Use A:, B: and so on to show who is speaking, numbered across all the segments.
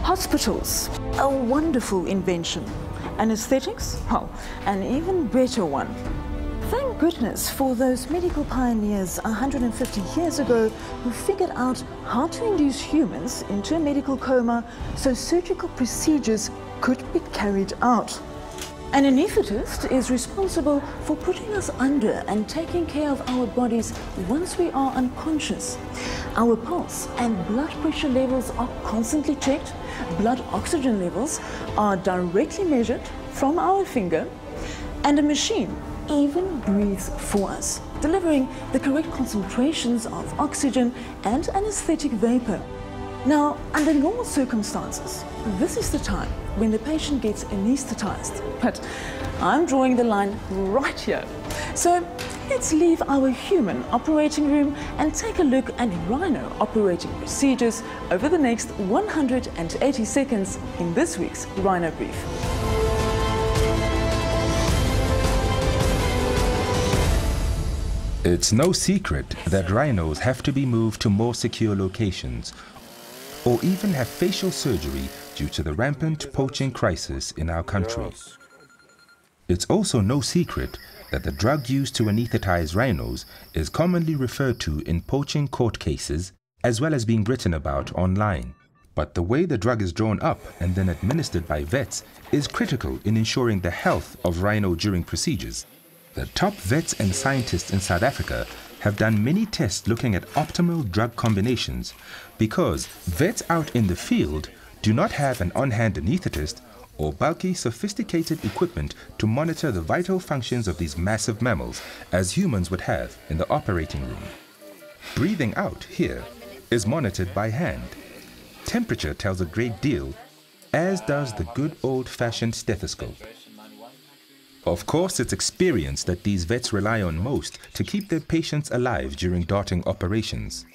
A: Hospitals, a wonderful invention. Anesthetics, well, an even better one. Thank goodness for those medical pioneers 150 years ago who figured out how to induce humans into a medical coma so surgical procedures could be carried out. An anaesthetist is responsible for putting us under and taking care of our bodies once we are unconscious. Our pulse and blood pressure levels are constantly checked. Blood oxygen levels are directly measured from our finger, and a machine even breathes for us, delivering the correct concentrations of oxygen and anesthetic vapor. Now, under normal circumstances, this is the time when the patient gets anesthetized. But I'm drawing the line right here. So let's leave our human operating room and take a look at Rhino operating procedures over the next 180 seconds in this week's Rhino Brief.
B: It's no secret that rhinos have to be moved to more secure locations, or even have facial surgery due to the rampant poaching crisis in our country. It's also no secret that the drug used to anesthetize rhinos is commonly referred to in poaching court cases, as well as being written about online. But the way the drug is drawn up and then administered by vets is critical in ensuring the health of rhino during procedures. The top vets and scientists in South Africa have done many tests looking at optimal drug combinations, because vets out in the field do not have an on-hand anaesthetist or bulky, sophisticated equipment to monitor the vital functions of these massive mammals as humans would have in the operating room. Breathing out here is monitored by hand. Temperature tells a great deal, as does the good old-fashioned stethoscope. Of course, it's experience that these vets rely on most to keep their patients alive during darting operations.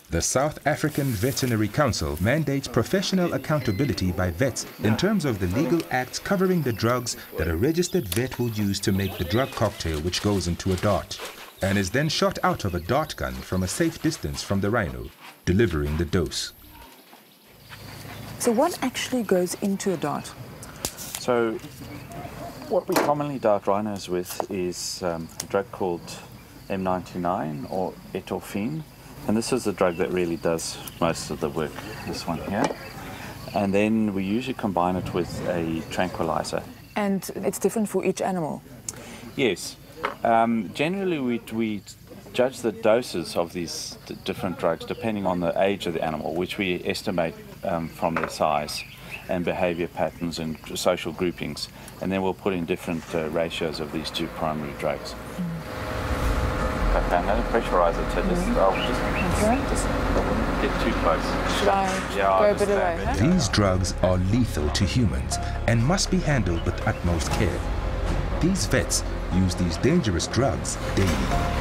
B: The South African Veterinary Council mandates professional accountability by vets in terms of the legal acts covering the drugs that a registered vet will use to make the drug cocktail which goes into a dart and is then shot out of a dart gun from a safe distance from the rhino, delivering the dose.
A: So what actually goes into a dart?
C: So what we commonly dart rhinos with is a drug called M99 or etorphine. And this is the drug that really does most of the work, this one here. And then we usually combine it with a tranquilizer.
A: And it's different for each animal?
C: Yes. Generally we judge the doses of these different drugs depending on the age of the animal, which we estimate from their size and behavior patterns and social groupings. And then we'll put in different ratios of these two primary drugs. Okay, I'm going to pressurize it, so just don't get too close.
A: Should I go a bit away? Huh?
B: These drugs are lethal to humans and must be handled with utmost care. These vets use these dangerous drugs daily.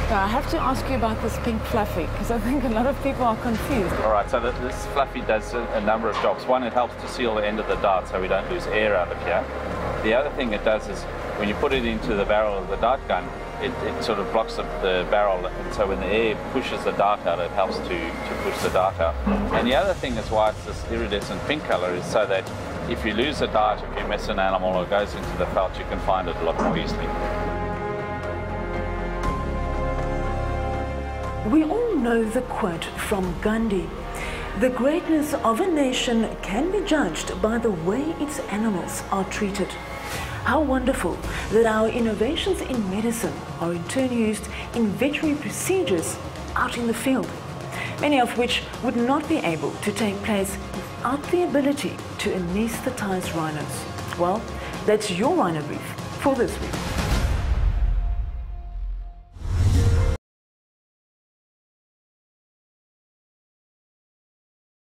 A: Now, I have to ask you about this pink fluffy, because I think a lot of people are confused.
C: All right, so this fluffy does a number of jobs. One, it helps to seal the end of the dart so we don't lose air out of here. The other thing it does is when you put it into the barrel of the dart gun, it sort of blocks the barrel, and so when the air pushes the dart out, it helps to push the dart out. And the other thing is why it's this iridescent pink color is so that if you lose a dart, if you miss an animal or it goes into the felt, you can find it a lot more easily.
A: We all know the quote from Gandhi: "The greatness of a nation can be judged by the way its animals are treated." How wonderful that our innovations in medicine are in turn used in veterinary procedures out in the field, many of which would not be able to take place without the ability to anesthetize rhinos. Well, that's your Rhino Brief for this week.